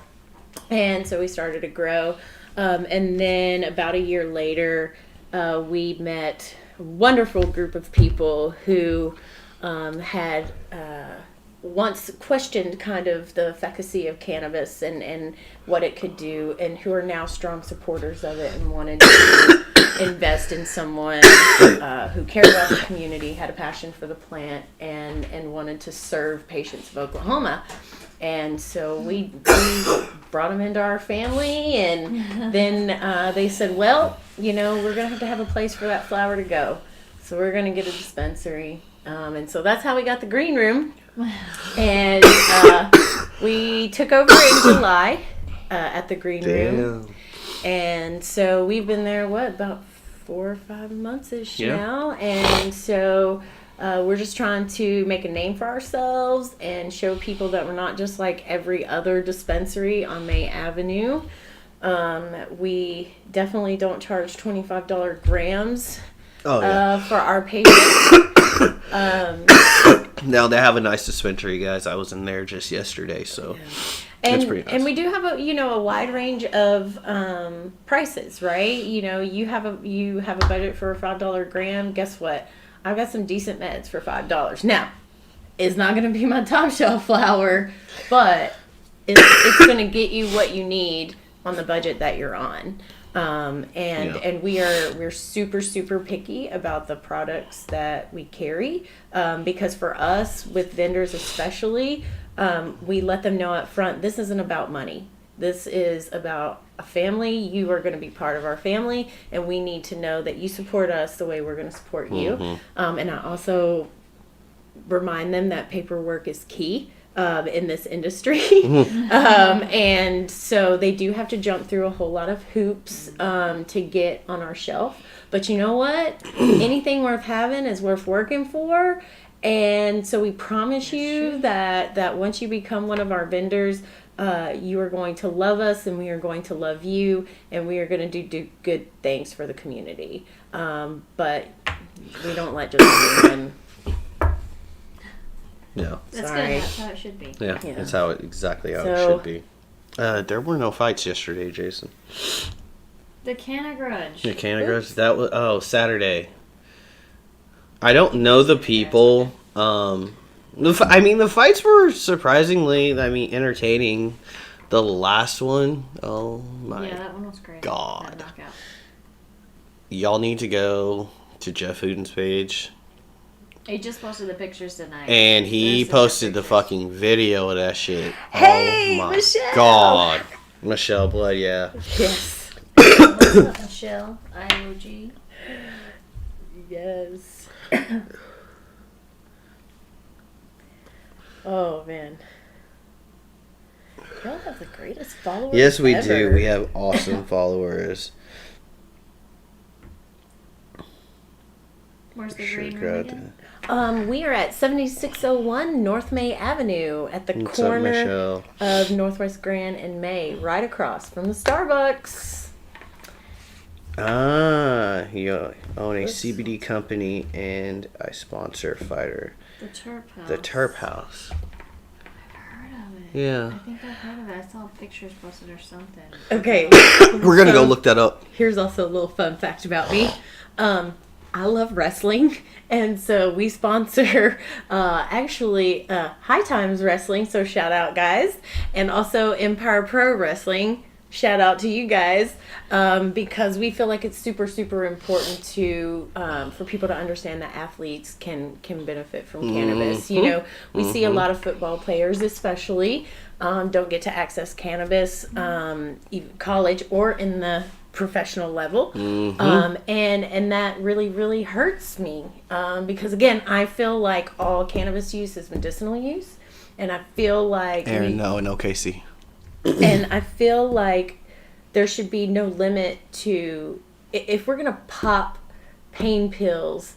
And so we started a grow. And then about a year later, we met a wonderful group of people who had once questioned kind of the efficacy of cannabis and what it could do, and who are now strong supporters of it and wanted to invest in someone who cared about the community, had a passion for the plant, and wanted to serve patients of Oklahoma. And so we brought them into our family, and then they said, well, you know, we're going to have a place for that flower to go. So we're going to get a dispensary. And so that's how we got the green room. And we took over in July at the green room. And so we've been there, about 4 or 5 months-ish now. And so we're just trying to make a name for ourselves and show people that we're not just like every other dispensary on May Avenue. We definitely don't charge $25 grams for our patients. Now they have a nice dispensary, guys. I was in there just yesterday, so it's pretty nice. And we do have a wide range of prices, right? You know, you have a budget for a $5 gram. Guess what? I've got some decent meds for $5. Now, it's not going to be my top shelf flower, but it's going to get you what you need on the budget that you're on. And we're super, super picky about the products that we carry, because for us, with vendors especially, we let them know up front, this isn't about money. This is about a family. You are going to be part of our family, and we need to know that you support us the way we're going to support you. And I also remind them that paperwork is key in this industry. And so they do have to jump through a whole lot of hoops to get on our shelf. But you know what? Anything worth having is worth working for. And so we promise you that once you become one of our vendors, you are going to love us, and we are going to love you, and we are going to do good things for the community. But we don't let just anyone. Yeah. That's Sorry. good. That's how it should be. Yeah, that's exactly how it So- should be. There were no fights yesterday, Jason. The Canna Grudge. The Canna Grudge? That was, Saturday. I don't know the people. The fights were surprisingly, entertaining. The last one, oh my Yeah, that one was great. God. That knockout. Y'all need to go to Jeff Hooten's page. He just posted the pictures tonight. And he There's some posted the pictures. fucking video of that shit. Hey, oh my Michelle! God. Michelle Blood, yeah. Yes. What's up, Michelle? IOG. Yes. Oh, man. Y'all have the greatest followers Yes, we ever. do. We have awesome followers. Where's the Sure, green room crowd. again? We are at 7601 North May Avenue at the What's up, corner Michelle? of Northwest Grand and May, right across from the Starbucks. Ah, you own a CBD company and I sponsor a fighter. The Terp House. The Terp House. I've heard of it. Yeah. I think I've heard of it. I saw pictures posted or something. Okay. We're gonna go So, look that up. Here's also a little fun fact about me. I love wrestling, and so we sponsor High Times Wrestling, so shout out, guys, and also Empire Pro Wrestling. Shout out to you guys, because we feel like it's super, super important to for people to understand that athletes can benefit from cannabis. You know, we see a lot of football players, especially, don't get to access cannabis, even college or in the professional level, and that really, really hurts me, because again, I feel like all cannabis use is medicinal use, and I feel like Aaron, no, in OKC. and I feel like there should be no limit to if we're gonna pop pain pills.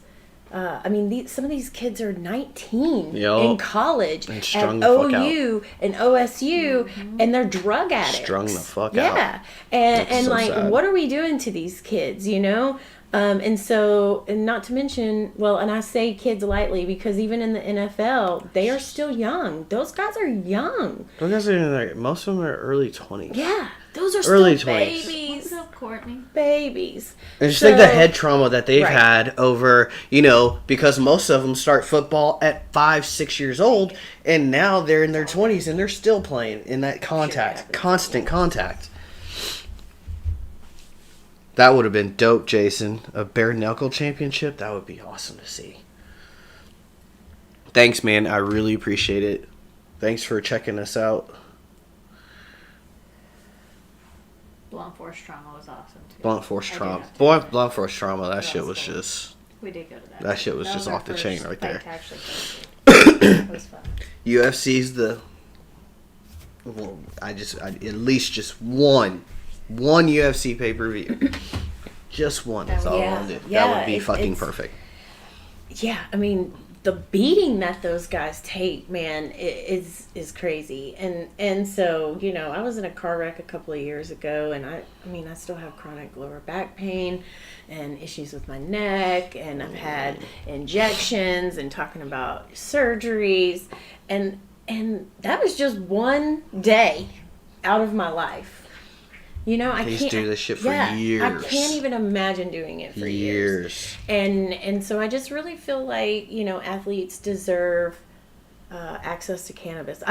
I mean, some of these kids are 19 in college And at strung the fuck out. OU and OSU, and they're drug addicts. Strung the fuck out. Yeah, and so like, sad. what are we doing to these kids? You know. And not to mention, well, and I say kids lightly because even in the NFL, they are still young. Those guys are young. Those guys are in their, most of them are early 20s. Yeah, those are Early still 20s. babies. What's up, Courtney? Babies. And just think the So- head trauma that they've Right. had over, you know, because most of them start football at 5, 6 years old, and now they're in their 20s and they're still playing in that contact, constant contact. That would have been dope, Jason. A bare knuckle championship, that would be awesome to see. Thanks, man. I really appreciate it. Thanks for checking us out. Blunt Force Trauma was awesome too. Blunt Force I did Trauma. have to- Boy, Blunt Force Trauma, that That shit was was cool. just... We did go to that. That shit was just our off the chain first right fight there. to actually go to. It was fun. UFC's the... Well, I at least just one UFC pay-per-view. Just one. That's all I want to do. That would be fucking perfect. Yeah, I mean, the beating that those guys take, man, is crazy. And so, you know, I was in a car wreck a couple of years ago, and I mean, I still have chronic lower back pain and issues with my neck, and I've had injections and talking about surgeries, and that was just one day out of my life. You know, I They can't do this shit for I years. can't even imagine doing it for years. And so I just really feel like, you know, athletes deserve access to cannabis.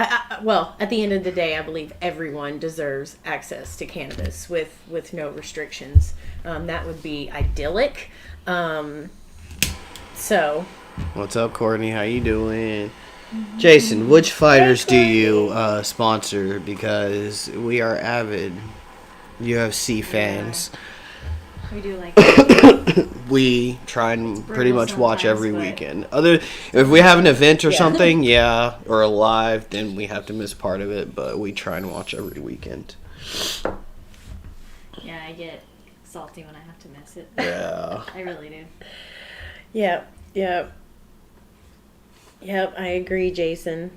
Well, at the end of the day, I believe everyone deserves access to cannabis with no restrictions. That would be idyllic. So. What's up, Courtney? How you doing? Jason, which fighters do you sponsor? Because we are avid UFC fans. We do like We try and pretty brutal much watch sometimes, every but- weekend. If we have an event or something, yeah, or a live, then we have to miss part of it. But we try and watch every weekend. Yeah, I get salty when I have to miss it. Yeah. I really do. Yep. I agree, Jason.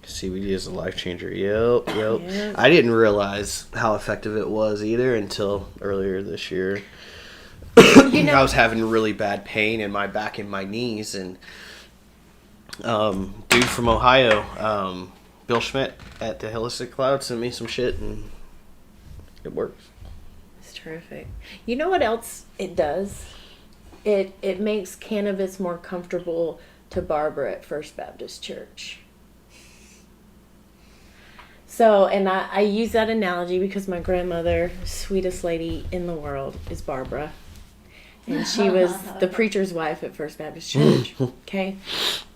CBD is a life changer. Yep. Yeah. I didn't realize how effective it was either until earlier this year. You know, I was having really bad pain in my back and my knees, and dude from Ohio, Bill Schmidt at the Holistic Cloud sent me some shit, and it works. it's terrific. You know what else it does? It makes cannabis more comfortable to Barbara at First Baptist Church. So, and I use that analogy because my grandmother, sweetest lady in the world, is Barbara. And she was the preacher's wife at First Baptist Church. Okay?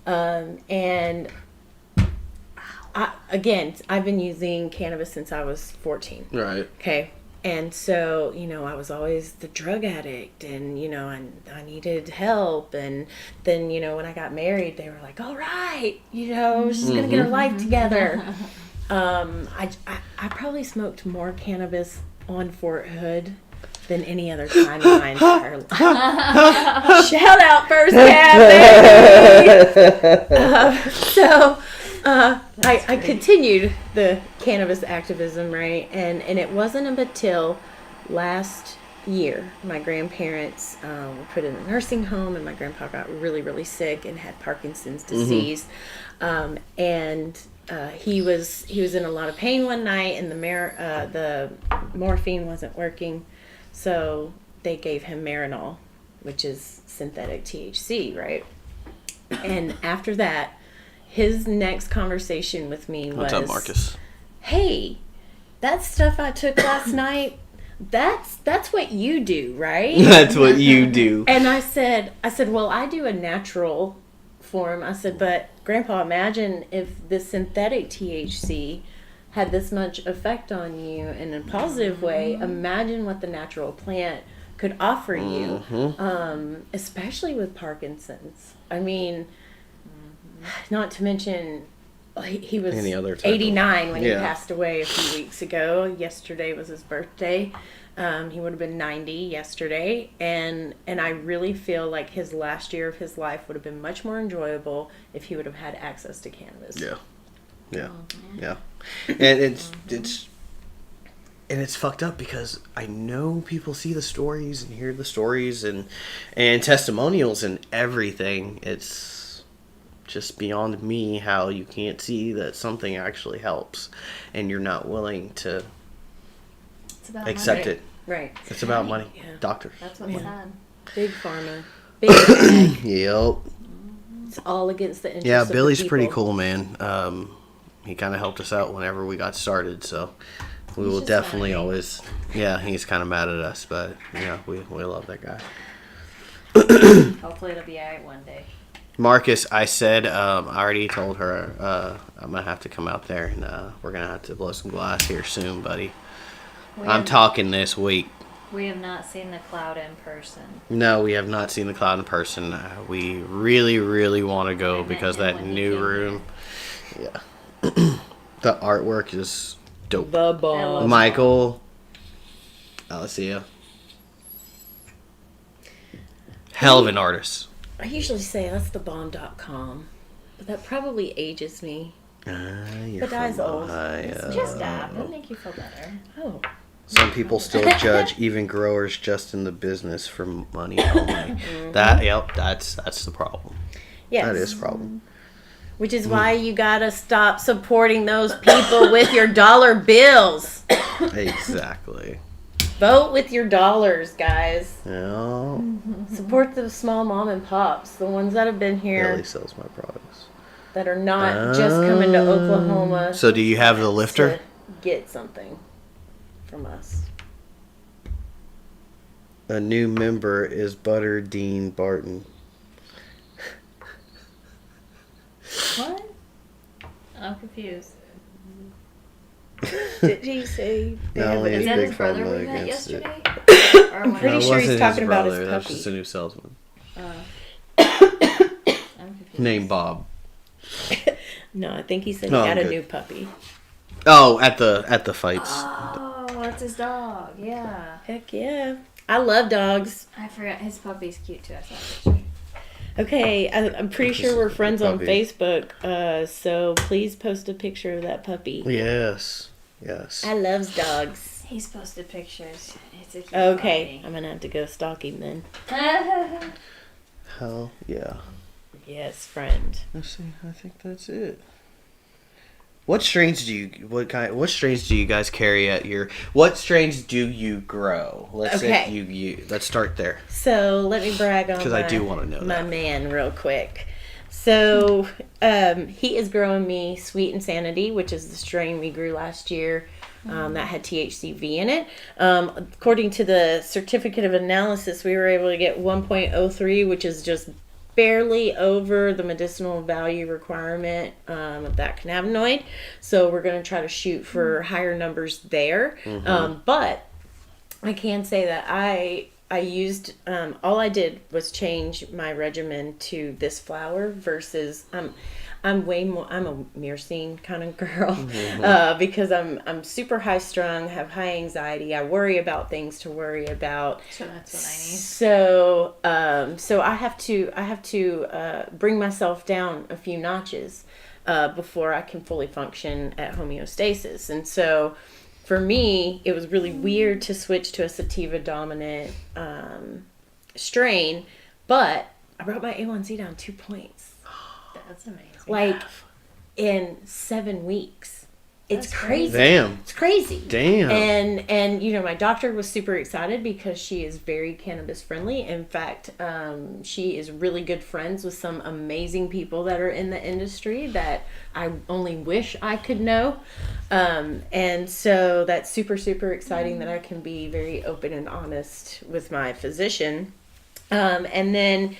And I've been using cannabis since I was 14. Right. Okay. And so, I was always the drug addict and, I needed help. And then, when I got married, they were like, all right, she's going to get her life together. I probably smoked more cannabis on Fort Hood than any other time in my entire life. Shout out First Cab, I continued the cannabis activism, right? And it wasn't until last year my grandparents were put in a nursing home, and my grandpa got really, really sick and had Parkinson's disease. He was in a lot of pain one night, and the morphine wasn't working, so they gave him Marinol, which is synthetic THC, right? And after that, his next conversation with me was, "What's up, Marcus? Hey, that stuff I took last night, that's what you do, right?" That's what you do. And I said, well, I do a natural form. I said, but Grandpa, imagine if the synthetic THC had this much effect on you in a positive way. Imagine what the natural plant could offer you, especially with Parkinson's. I mean, not to mention, he was 89 when he passed away a few weeks ago. Yesterday was his birthday. He would have been 90 yesterday, and I really feel like his last year of his life would have been much more enjoyable if he would have had access to cannabis. Yeah. And it's fucked up because I know people see the stories and hear the stories and testimonials and everything. It's just beyond me how you can't see that something actually helps and you're not willing to accept money. it. Right. It's about money. Yeah. Doctors. That's what's sad. Big pharma. Big ag. Yep. It's all against the interest of the Billy's people. pretty cool, man. He kind of helped us out whenever we got started, so we will just definitely mad. always... Yeah, he's kind of mad at us, but, we love that guy. Hopefully it'll be alright one day. Marcus, I said, I already told her I'm going to have to come out there, and we're going to have to blow some glass here soon, buddy. I'm talking this week. We have not seen the cloud in person. No, we have not seen the cloud in person. We really, really want to go I met because him that when he new came room... Yeah. The artwork is dope. The bomb. Michael, Alicia, hell of an artist. I usually say that's thebomb.com, but that probably ages me. You're But I's from old. Ohio. Just that. It'll make you feel better. Oh. Some people still judge even growers just in the business for money only. That's the problem. Yes. That is a problem. Which is why you gotta stop supporting those people with your dollar bills. Exactly. Vote with your dollars, guys. Yeah. Support the small mom and pops, the ones that have been here, Billy sells my products. that are not just coming to Oklahoma. So do you have the lifter? To get something from us. A new member is Butter Dean Barton. What? I'm confused. Did he say? No, Is his that big his brother pharma we met against it. yesterday? Or I'm when pretty No, it sure he's wasn't talking about his brother. That's puppy. just a new salesman I'm confused. named Bob. No, I think he said Oh, he had good. a new puppy. Oh, at the fights. Oh, that's his dog. Yeah. Heck yeah. I love dogs. I forgot. His puppy's cute too. I saw a picture. Okay, I'm pretty This sure is we're the friends on puppy. Facebook, so please post a picture of that puppy. Yes. I loves dogs. He's posted pictures. It's a cute Okay, I'm gonna have to go stalk him then. puppy. Hell yeah. Yes, friend. Let's see. I think that's it. What strains do you guys carry at your? What strains do you grow? Let's say Okay. you. Let's start there. So let me brag on 'Cause I do wanna know my that. man real quick. So he is growing me Sweet Insanity, which is the strain we grew last year. That had THCV in it. According to the certificate of analysis, we were able to get 1.03, which is just barely over the medicinal value requirement of that cannabinoid. So we're going to try to shoot for higher numbers there. But I can say that I used, all I did was change my regimen to this flower versus, I'm way more, I'm a myrcene kind of girl, because I'm super high strung, have high anxiety. I worry about things to worry about. So that's what I need. So I have to bring myself down a few notches, before I can fully function at homeostasis. And so for me, it was really weird to switch to a sativa dominant, strain, but I brought my A1C down 2 points. That's amazing. Like in 7 weeks. It's That's crazy. Damn. It's crazy. Damn. And you know, my doctor was super excited because she is very cannabis friendly. In fact, she is really good friends with some amazing people that are in the industry that I only wish I could know. And so that's super, super exciting that I can be very open and honest with my physician. And then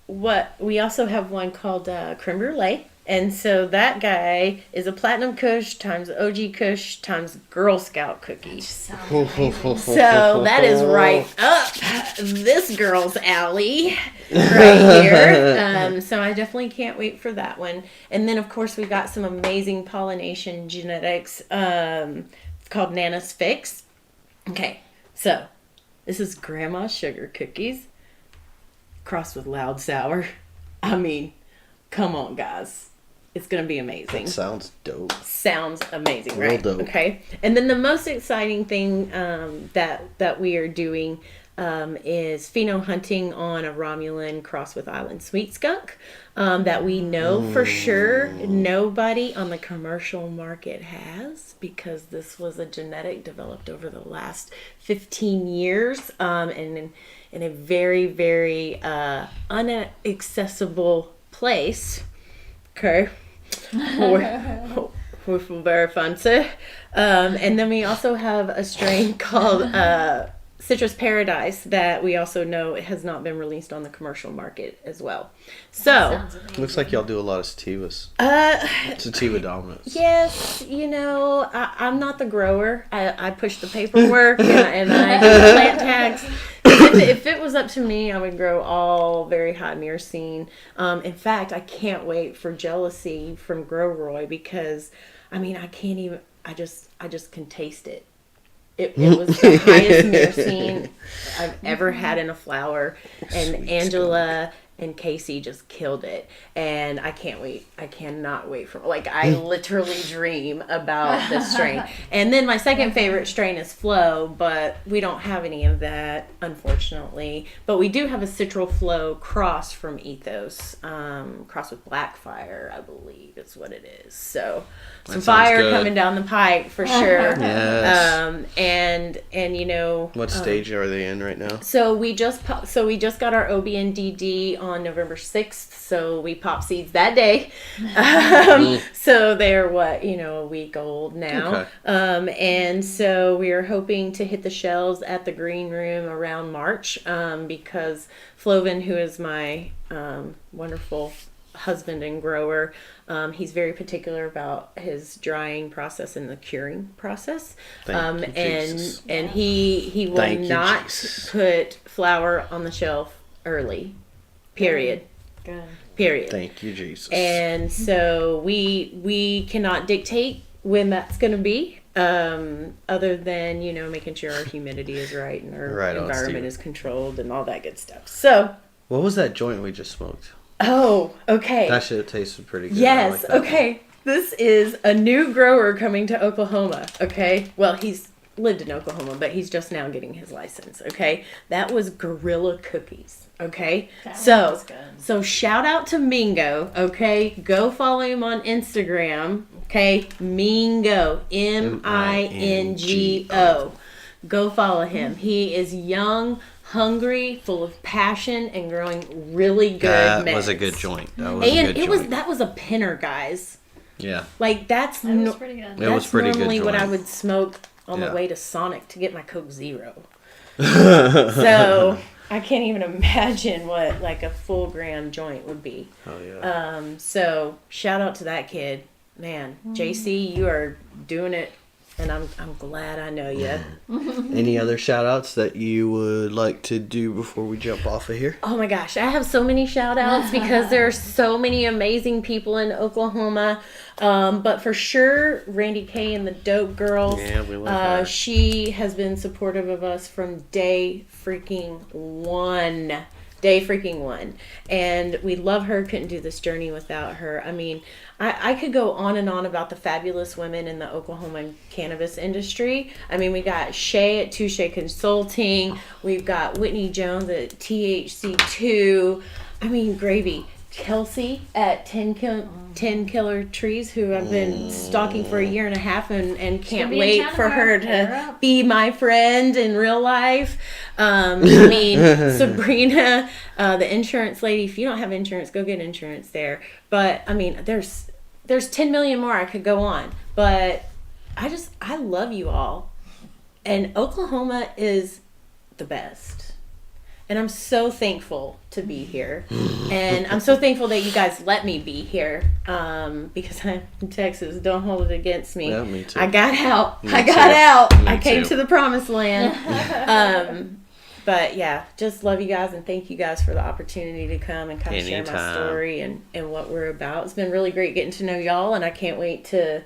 what we also have one called creme brulee, and so that guy is a platinum kush times OG kush times Girl Scout cookie. Sounds amazing. So that is right up this girl's alley right here. So I definitely can't wait for that one. And then of course we got some amazing pollination genetics called Nana's Fix. Okay, so this is grandma's sugar cookies crossed with loud sour. I mean, come on, guys. It's going to be amazing. That sounds dope. Sounds amazing, Real right? dope. Okay. And then the most exciting thing that we are doing is pheno hunting on a Romulan cross with Island Sweet Skunk that we know for sure nobody on the commercial market has, because this was a genetic developed over the last 15 years and in a very, very unaccessible place. Okay. Which will very fancy. And then we also have a strain called Citrus Paradise that we also know it has not been released on the commercial market as well. So Sounds amazing. Looks like y'all do a lot of sativas. Sativa dominance. yes, you know, I'm not the grower. I push the paperwork and I do the plant tags. If it was up to me, I would grow all very high myrcene. In fact, I can't wait for Jealousy from Grow Roy, because I mean, I can't even, I just can taste it. It was the highest myrcene I've ever had in a flower, and Sweet Angela and Casey just killed it, and I can't wait. I cannot wait for, like, I literally dream about this strain. And then my second favorite strain is Flow, but we don't have any of that, unfortunately. But we do have a Citral Flow cross from Ethos, cross with Blackfire, I believe is what it is. So some sounds fire good. coming down the pike for sure. Yes. And you know, What stage are they in right now? so we just got our OB and DD on November 6th. So we pop seeds that day. So they're a week old now. Okay. And so we are hoping to hit the shelves at the green room around March, because Flovin, who is my wonderful husband and grower, he's very particular about his drying process and the curing process. Thank you, Jesus. And he will Thank you, not Jesus. put flour on the shelf early. Period. Good. Period. Thank you, Jesus. And so we cannot dictate when that's going to be, other than making sure our humidity is right and our Right on, environment Steve. is controlled and all that good stuff. So, What was that joint we just smoked? oh, okay. That shit tasted pretty good. I Yes. like that. Okay. This is a new grower coming to Oklahoma. Okay. Well, he's lived in Oklahoma, but he's just now getting his license. Okay. That was Gorilla Cookies. Okay. That So, was good. so shout out to Mingo. Okay. Go follow him on Instagram. Okay. Mingo. Mingo. Go follow him. He is young, hungry, full of passion, and growing really good That meds. was a good joint. That was a And good it was joint. that was a pinner, guys. Yeah. Like that's That was pretty good. It was that's pretty good normally what I joint. would smoke on Yeah. the way to Sonic to get my Coke Zero. So I can't even imagine what like a full gram joint would be. Oh yeah. So shout out to that kid, man. JC, you are doing it, and I'm glad I know you. Any other shout outs that you would like to do before we jump off of here? Oh my gosh, I have so many shout outs because there are so many amazing people in Oklahoma. But for sure, Randy Kay and the Dope Girls. Yeah, we love her. She has been supportive of us from day freaking one. Day freaking one. And we love her. Couldn't do this journey without her. I mean, I could go on and on about the fabulous women in the Oklahoma cannabis industry. I mean, we got Shay at Touche Consulting. We've got Whitney Jones at THC2. I mean, gravy. Kelsey at 10 Killer Trees, who I've been stalking for a year and a half and can't wait for her to be my friend in real life. I mean, Sabrina, the insurance lady. If you don't have insurance, go get insurance there. But I mean, there's 10 million more I could go on. But I love you all. And Oklahoma is the best. And I'm so thankful to be here. And I'm so thankful that you guys let me be here. Because I'm in Texas. Don't hold it against me. Yeah, me too. I got out. Me I got out. Me I came too. to the promised land. But yeah, just love you guys and thank you guys for the opportunity to come and kind of share my Anytime. story and what we're about. It's been really great getting to know y'all, and I can't wait to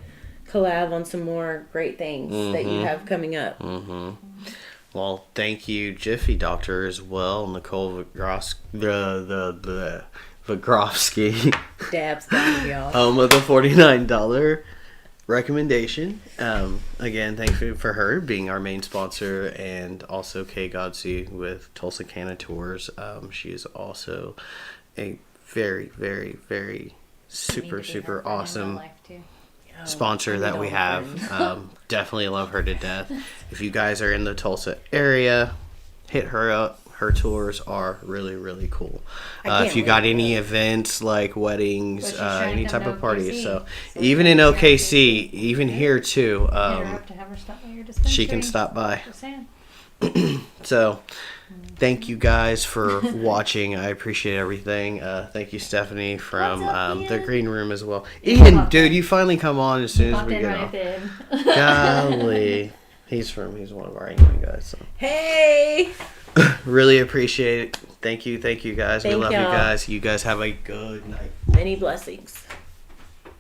collab on some more great things that you have coming up. Well, thank you, Jiffy Doctor, as well, Nicole Vigrovsky, Dabs down, y'all. home of the $49 recommendation. Again, thank you for her being our main sponsor, and also Kay Godsey with Tulsa Canna Tours. She is also a very, very, very super awesome sponsor that we have. Definitely love her to death. If you guys are in the Tulsa area, hit her up. Her tours are really, really cool. If you got any events like weddings, any type of parties, so even in OKC, even here too, she can stop by. So thank you guys for watching. I appreciate everything. Thank you, Stephanie, from the green room as well. Ian, dude, you finally come on as soon as we get off. Golly. He's one of our England guys. So. Hey! Really appreciate it. Thank you guys. We Thank love you y'all. guys. You guys have a good night. Many blessings.